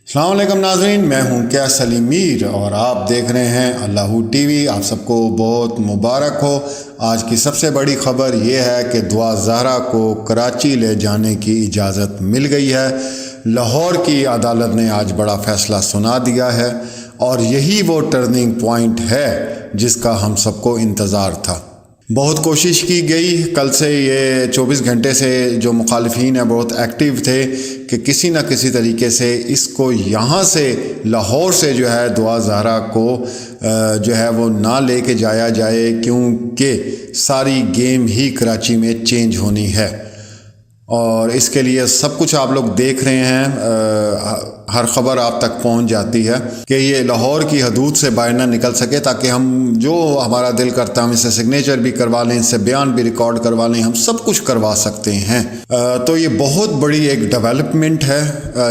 السلام علیکم ناظرین، میں ہوں کیا سلیم میر اور آپ دیکھ رہے ہیں اللہ ٹی وی۔ آپ سب کو بہت مبارک ہو۔ آج کی سب سے بڑی خبر یہ ہے کہ دعا زہرا کو کراچی لے جانے کی اجازت مل گئی ہے۔ لاہور کی عدالت نے آج بڑا فیصلہ سنا دیا ہے اور یہی وہ ٹرننگ پوائنٹ ہے جس کا ہم سب کو انتظار تھا۔ بہت کوشش کی گئی، کل سے یہ 24 گھنٹے سے جو مخالفین ہیں بہت ایکٹیو تھے کہ کسی نہ کسی طریقے سے اس کو یہاں سے لاہور سے جو ہے دعا زہرا کو جو ہے وہ نہ لے کے جایا جائے، کیونکہ ساری گیم ہی کراچی میں چینج ہونی ہے۔ اور اس کے لیے سب کچھ آپ لوگ دیکھ رہے ہیں، ہر خبر آپ تک پہنچ جاتی ہے کہ یہ لاہور کی حدود سے باہر نہ نکل سکے، تاکہ ہم جو ہمارا دل کرتا ہے ہم اس سے سگنیچر بھی کروا لیں، اس سے بیان بھی ریکارڈ کروا لیں، ہم سب کچھ کروا سکتے ہیں۔ تو یہ بہت بڑی ایک ڈیولپمنٹ ہے۔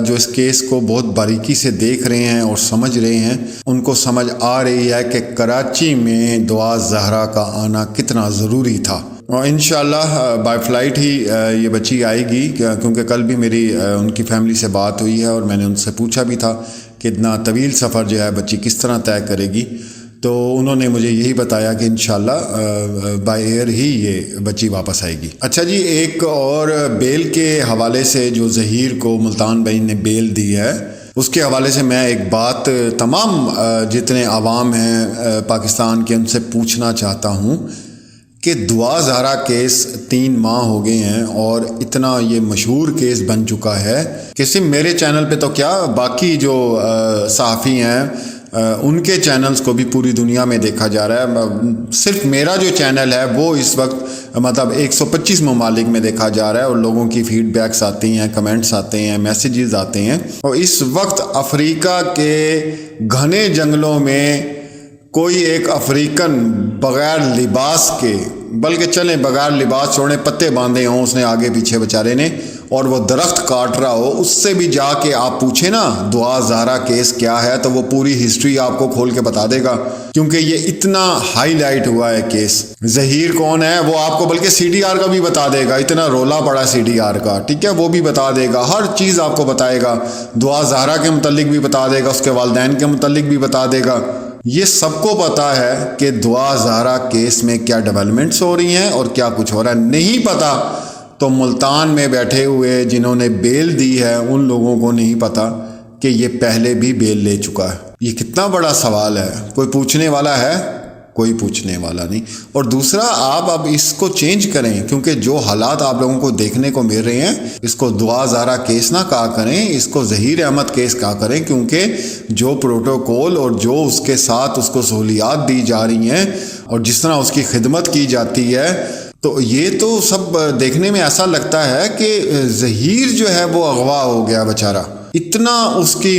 جو اس کیس کو بہت باریکی سے دیکھ رہے ہیں اور سمجھ رہے ہیں، ان کو سمجھ آ رہی ہے کہ کراچی میں دعا زہرا کا آنا کتنا ضروری تھا۔ اور انشاءاللہ بائی فلائٹ ہی یہ بچی آئے گی، کیونکہ کل بھی میری ان کی فیملی سے بات ہوئی ہے اور میں نے ان سے پوچھا بھی تھا کہ اتنا طویل سفر جو ہے بچی کس طرح طے کرے گی، تو انہوں نے مجھے یہی بتایا کہ انشاءاللہ بائی ایئر ہی یہ بچی واپس آئے گی۔ اچھا جی، ایک اور بیل کے حوالے سے جو ظہیر کو ملتان بھائی نے بیل دی ہے، اس کے حوالے سے میں ایک بات تمام جتنے عوام ہیں پاکستان کے ان سے پوچھنا چاہتا ہوں کہ دعا زہرا کیس 3 ماہ ہو گئے ہیں اور اتنا یہ مشہور کیس بن چکا ہے کہ صرف میرے چینل پہ تو کیا، باقی جو صحافی ہیں ان کے چینلز کو بھی پوری دنیا میں دیکھا جا رہا ہے۔ صرف میرا جو چینل ہے وہ اس وقت 125 ممالک میں دیکھا جا رہا ہے اور لوگوں کی فیڈ بیکس آتی ہیں، کمنٹس آتے ہیں، میسیجز آتے ہیں۔ اور اس وقت افریقہ کے گھنے جنگلوں میں کوئی ایک افریقن بغیر لباس کے، بلکہ چلیں بغیر لباس چھوڑیں، پتے باندھے ہوں اس نے آگے پیچھے بیچارے نے، اور وہ درخت کاٹ رہا ہو، اس سے بھی جا کے آپ پوچھیں نا دعا زہرا کیس کیا ہے، تو وہ پوری ہسٹری آپ کو کھول کے بتا دے گا، کیونکہ یہ اتنا ہائی لائٹ ہوا ہے کیس۔ ظہیر کون ہے وہ آپ کو بلکہ سی ڈی آر کا بھی بتا دے گا، اتنا رولا پڑا سی ڈی آر کا، ٹھیک ہے، وہ بھی بتا دے گا، ہر چیز آپ کو بتائے گا، دعا زہرا کے متعلق بھی بتا دے گا، اس کے والدین کے متعلق بھی بتا دے گا۔ یہ سب کو پتا ہے کہ دعا زہرا کیس میں کیا ڈیولپمنٹس ہو رہی ہیں اور کیا کچھ ہو رہا ہے۔ نہیں پتا تو ملتان میں بیٹھے ہوئے جنہوں نے بیل دی ہے ان لوگوں کو نہیں پتا کہ یہ پہلے بھی بیل لے چکا ہے۔ یہ کتنا بڑا سوال ہے، کوئی پوچھنے والا ہے؟ کوئی پوچھنے والا نہیں۔ اور دوسرا، آپ اب اس کو چینج کریں، کیونکہ جو حالات آپ لوگوں کو دیکھنے کو مل رہے ہیں، اس کو دعا زہرا کیس نہ کہا کریں، اس کو ظہیر احمد کیس کہا کریں، کیونکہ جو پروٹوکول اور جو اس کے ساتھ اس کو سہولیات دی جا رہی ہیں اور جس طرح اس کی خدمت کی جاتی ہے، تو یہ تو سب دیکھنے میں ایسا لگتا ہے کہ ظہیر جو ہے وہ اغوا ہو گیا بیچارہ، اتنا اس کی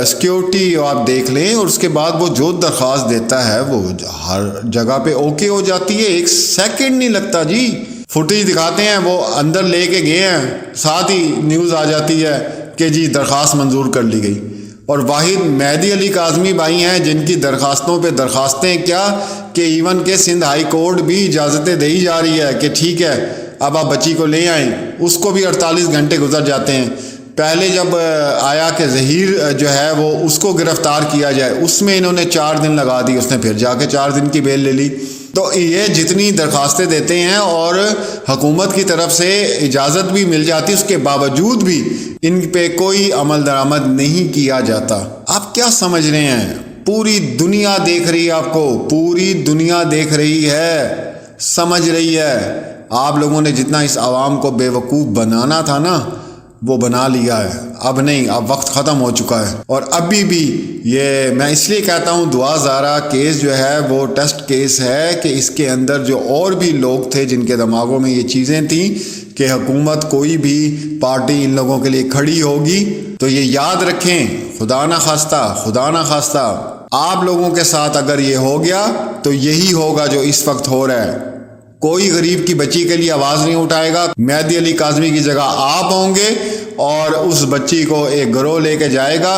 سیکیورٹی آپ دیکھ لیں، اور اس کے بعد وہ جو درخواست دیتا ہے وہ ہر جگہ پہ اوکے ہو جاتی ہے، 1 سیکنڈ نہیں لگتا جی۔ فوٹیج دکھاتے ہیں وہ اندر لے کے گئے ہیں، ساتھ ہی نیوز آ جاتی ہے کہ جی درخواست منظور کر لی گئی۔ اور واحد مہدی علی کاظمی بھائی ہیں جن کی درخواستوں پہ درخواستیں کیا کہ ایون کہ سندھ ہائی کورٹ بھی اجازتیں دی جا رہی ہے کہ ٹھیک ہے اب آپ بچی کو لے آئیں، اس کو بھی 48 گھنٹے گزر جاتے ہیں۔ پہلے جب آیا کہ ظہیر جو ہے وہ اس کو گرفتار کیا جائے، اس میں انہوں نے 4 دن لگا دی، اس نے پھر جا کے 4 دن کی بیل لے لی۔ تو یہ جتنی درخواستیں دیتے ہیں اور حکومت کی طرف سے اجازت بھی مل جاتی، اس کے باوجود بھی ان پہ کوئی عمل درآمد نہیں کیا جاتا۔ آپ کیا سمجھ رہے ہیں؟ پوری دنیا دیکھ رہی ہے آپ کو، پوری دنیا دیکھ رہی ہے، سمجھ رہی ہے۔ آپ لوگوں نے جتنا اس عوام کو بے وقوف بنانا تھا نا، وہ بنا لیا ہے، اب نہیں، اب وقت ختم ہو چکا ہے۔ اور ابھی بھی یہ میں اس لیے کہتا ہوں دعا زہرا کیس جو ہے وہ ٹیسٹ کیس ہے کہ اس کے اندر جو اور بھی لوگ تھے جن کے دماغوں میں یہ چیزیں تھیں کہ حکومت کوئی بھی پارٹی ان لوگوں کے لیے کھڑی ہوگی، تو یہ یاد رکھیں، خدا نہ خواستہ آپ لوگوں کے ساتھ اگر یہ ہو گیا تو یہی ہوگا جو اس وقت ہو رہا ہے۔ کوئی غریب کی بچی کے لیے آواز نہیں اٹھائے گا، مہدی علی کاظمی کی جگہ آپ ہوں گے اور اس بچی کو ایک گروہ لے کے جائے گا،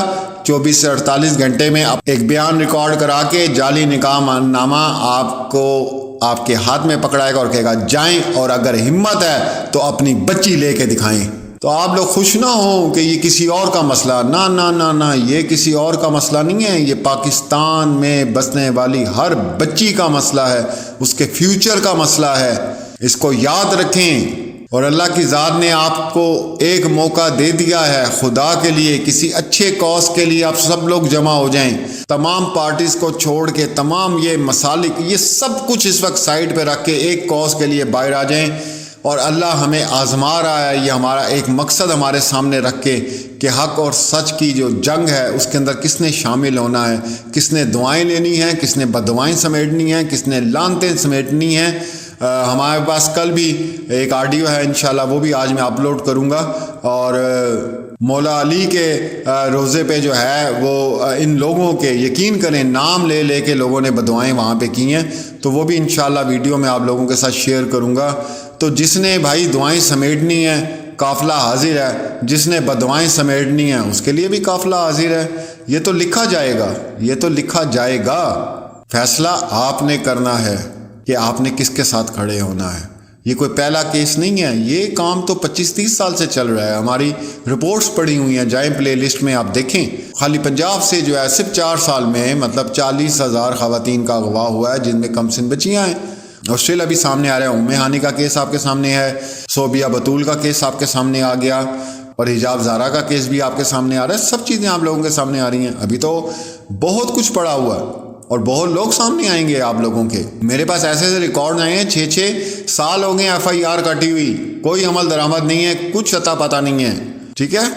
24 سے 48 گھنٹے میں ایک بیان ریکارڈ کرا کے جعلی نکاح نامہ آپ کو آپ کے ہاتھ میں پکڑائے گا اور کہے گا جائیں، اور اگر ہمت ہے تو اپنی بچی لے کے دکھائیں۔ تو آپ لوگ خوش نہ ہوں کہ یہ کسی اور کا مسئلہ، نہ نہ نہ نہ، یہ کسی اور کا مسئلہ نہیں ہے، یہ پاکستان میں بسنے والی ہر بچی کا مسئلہ ہے، اس کے فیوچر کا مسئلہ ہے، اس کو یاد رکھیں۔ اور اللہ کی ذات نے آپ کو ایک موقع دے دیا ہے خدا کے لیے، کسی اچھے کاز کے لیے آپ سب لوگ جمع ہو جائیں، تمام پارٹیز کو چھوڑ کے، تمام یہ مسالک، یہ سب کچھ اس وقت سائڈ پہ رکھ کے ایک کاز کے لیے باہر آ جائیں۔ اور اللہ ہمیں آزما رہا ہے، یہ ہمارا ایک مقصد ہمارے سامنے رکھ کے کہ حق اور سچ کی جو جنگ ہے اس کے اندر کس نے شامل ہونا ہے، کس نے دعائیں لینی ہیں، کس نے بددعائیں سمیٹنی ہیں، کس نے لعنتیں سمیٹنی ہیں۔ ہمارے پاس کل بھی ایک آڈیو ہے انشاءاللہ، وہ بھی آج میں اپلوڈ کروں گا، اور مولا علی کے روزے پہ جو ہے وہ ان لوگوں کے، یقین کریں نام لے لے کے لوگوں نے بددعائیں وہاں پہ کی ہیں، تو وہ بھی انشاءاللہ ویڈیو میں آپ لوگوں کے ساتھ شیئر کروں گا۔ تو جس نے بھائی دعائیں سمیٹنی ہیں قافلہ حاضر ہے، جس نے بددعائیں سمیٹنی ہیں اس کے لیے بھی قافلہ حاضر ہے۔ یہ تو لکھا جائے گا، یہ تو لکھا جائے گا، فیصلہ آپ نے کرنا ہے کہ آپ نے کس کے ساتھ کھڑے ہونا ہے۔ یہ کوئی پہلا کیس نہیں ہے، یہ کام تو 25-30 سال سے چل رہا ہے، ہماری رپورٹس پڑی ہوئی ہیں، جائیں پلے لسٹ میں آپ دیکھیں۔ خالی پنجاب سے جو ہے صرف 4 سال میں مطلب 40,000 خواتین کا اغوا ہوا ہے، جن میں کم سن بچیاں ہیں۔ آسٹریلیا بھی سامنے آ رہا ہے، ام ہانی کا کیس آپ کے سامنے ہے، صوبیہ بطول کا کیس آپ کے سامنے آ گیا، اور حجاب زارا کا کیس بھی آپ کے سامنے آ رہا ہے۔ سب چیزیں آپ لوگوں کے سامنے آ رہی ہیں، ابھی تو بہت کچھ پڑا ہوا ہے، اور بہت لوگ سامنے آئیں گے آپ لوگوں کے۔ میرے پاس ایسے ایسے ریکارڈ آئے ہیں، 6 سال ہو گئے FIR کٹی ہوئی، کوئی عمل درآمد نہیں ہے، کچھ اتا پتہ نہیں ہے، ٹھیک ہے۔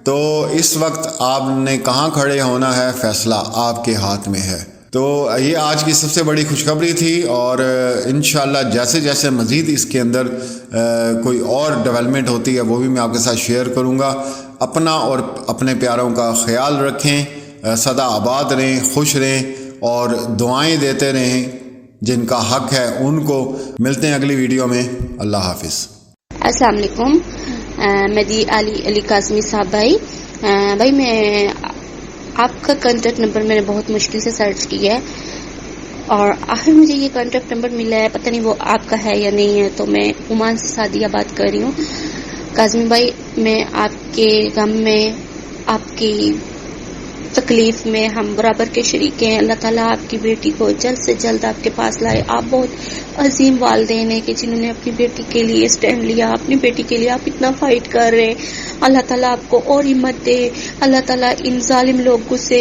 تو اس وقت آپ نے کہاں کھڑے ہونا ہے، فیصلہ آپ کے ہاتھ میں ہے۔ تو یہ آج کی سب سے بڑی خوشخبری تھی، اور انشاءاللہ جیسے جیسے مزید اس کے اندر کوئی اور ڈیولپمنٹ ہوتی ہے وہ بھی میں آپ کے ساتھ شیئر کروں گا۔ اپنا اور اپنے پیاروں کا خیال رکھیں، سدا آباد رہیں، خوش رہیں، اور دعائیں دیتے رہیں جن کا حق ہے ان کو۔ ملتے ہیں اگلی ویڈیو میں، اللہ حافظ۔ السلام علیکم، مہدی علی قاسمی صاحب بھائی میں آپ کا کانٹیکٹ نمبر میں نے بہت مشکل سے سرچ کیا ہے، اور آخر مجھے یہ کانٹیکٹ نمبر ملا ہے، پتہ نہیں وہ آپ کا ہے یا نہیں ہے۔ تو میں عمان سے سعدیہ بات کر رہی ہوں۔ قاسمی بھائی، میں آپ کے غم میں، آپ کی تکلیف میں ہم برابر کے شریک ہیں۔ اللہ تعالیٰ آپ کی بیٹی کو جلد سے جلد آپ کے پاس لائے۔ آپ بہت عظیم والدین ہیں کہ جنہوں نے اپنی بیٹی کے لیے سٹینڈ لیا، اپنی بیٹی کے لیے آپ اتنا فائٹ کر رہے ہیں۔ اللہ تعالیٰ آپ کو اور ہمت دے، اللہ تعالیٰ ان ظالم لوگوں سے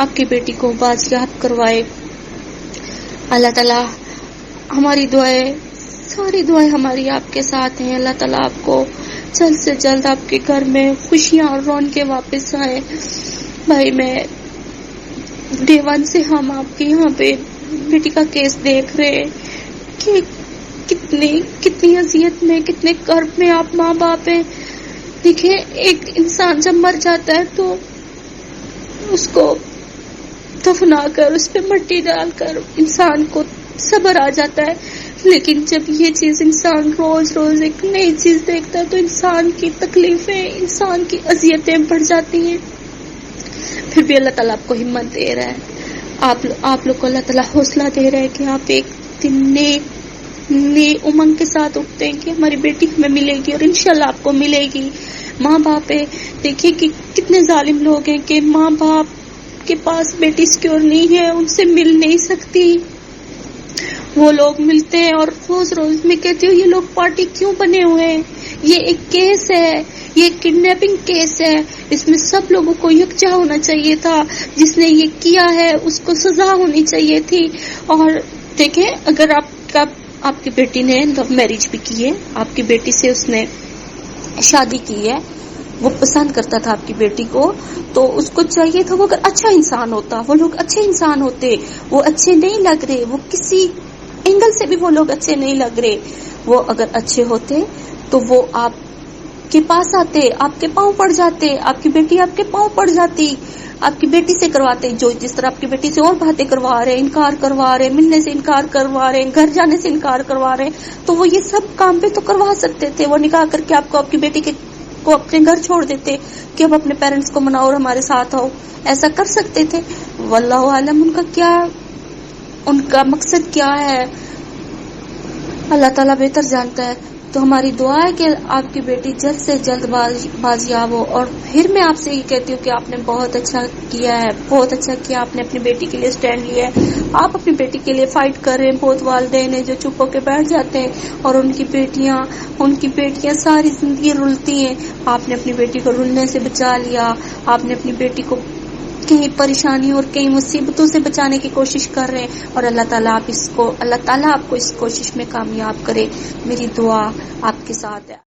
آپ کی بیٹی کو بازیاب کروائے۔ اللہ تعالیٰ، ہماری دعائیں، ساری دعائیں ہماری آپ کے ساتھ ہیں۔ اللہ تعالیٰ آپ کو جلد سے جلد آپ کے گھر میں خوشیاں اور رونقیں واپس آئیں۔ بھائی، میں ڈے 1 سے ہم آپ کے یہاں پہ بیٹی کا کیس دیکھ رہے ہیں کہ کتنی اذیت میں، کتنے کرب میں آپ ماں باپ ہیں۔ دیکھیں، ایک انسان جب مر جاتا ہے تو اس کو دفنا کر، اس پہ مٹی ڈال کر انسان کو صبر آ جاتا ہے، لیکن جب یہ چیز انسان روز روز ایک نئی چیز دیکھتا ہے تو انسان کی تکلیفیں، انسان کی اذیتیں بڑھ جاتی ہیں۔ پھر بھی اللہ تعالیٰ آپ کو ہمت دے رہا ہے، آپ لوگ کو اللہ تعالیٰ حوصلہ دے رہا ہے کہ آپ ایک دن نئے امنگ کے ساتھ اٹھتے ہیں کہ ہماری بیٹی ہمیں ملے گی، اور انشاءاللہ آپ کو ملے گی۔ ماں باپ ہے، دیکھیے کہ کتنے ظالم لوگ ہیں کہ ماں باپ کے پاس بیٹی سیکیور نہیں ہے، ان سے مل نہیں سکتی، وہ لوگ ملتے ہیں، اور روز روز میں کہتی ہوں یہ لوگ پارٹی کیوں بنے ہوئے ہیں؟ یہ ایک کیس ہے، یہ کڈنیپنگ کیس ہے، اس میں سب لوگوں کو یکجا ہونا چاہیے تھا، جس نے یہ کیا ہے اس کو سزا ہونی چاہیے تھی۔ اور دیکھیں، اگر آپ کی بیٹی نے لو میرج بھی کی ہے، آپ کی بیٹی سے اس نے شادی کی ہے، وہ پسند کرتا تھا آپ کی بیٹی کو، تو اس کو چاہیے تھا وہ اگر اچھا انسان ہوتا، وہ لوگ اچھے انسان ہوتے، وہ اچھے نہیں لگ رہے، وہ کسی اینگل سے بھی وہ لوگ اچھے نہیں لگ رہے، وہ اگر اچھے ہوتے تو وہ آپ کے پاس آتے، آپ کے پاؤں پڑ جاتے، آپ کی بیٹی آپ کے پاؤں پڑ جاتی، آپ کی بیٹی سے کرواتے، جو جس طرح آپ کی بیٹی سے اور باتیں کروا رہے، انکار کروا رہے، ملنے سے انکار کروا رہے، گھر جانے سے انکار کروا رہے، تو وہ یہ سب کام بھی تو کروا سکتے تھے۔ وہ نکاح کر کے آپ کو، آپ کی بیٹی کو اپنے گھر چھوڑ دیتے کہ اب اپنے پیرنٹس کو مناؤ اور ہمارے ساتھ آؤ، ایسا کر سکتے تھے۔ واللہ عالم ان کا مقصد کیا ہے، اللہ تعالیٰ بہتر جانتا ہے۔ تو ہماری دعا ہے کہ آپ کی بیٹی جلد سے جلد بازیاب ہو. اور پھر میں آپ سے یہ کہتی ہوں کہ آپ نے بہت اچھا کیا ہے، بہت اچھا کیا آپ نے اپنی بیٹی کے لیے سٹینڈ لیا ہے. آپ اپنی بیٹی کے لیے فائٹ کر رہے ہیں. بہت والدین ہیں جو چپ ہو کے بیٹھ جاتے ہیں اور ان کی بیٹیاں ساری زندگی رلتی ہیں. آپ نے اپنی بیٹی کو رلنے سے بچا لیا. آپ نے اپنی بیٹی کو کئی پریشانیوں اور کئی مصیبتوں سے بچانے کی کوشش کر رہے ہیں، اور اللہ تعالیٰ آپ کو اس کوشش میں کامیاب کرے. میری دعا آپ کے ساتھ ہے.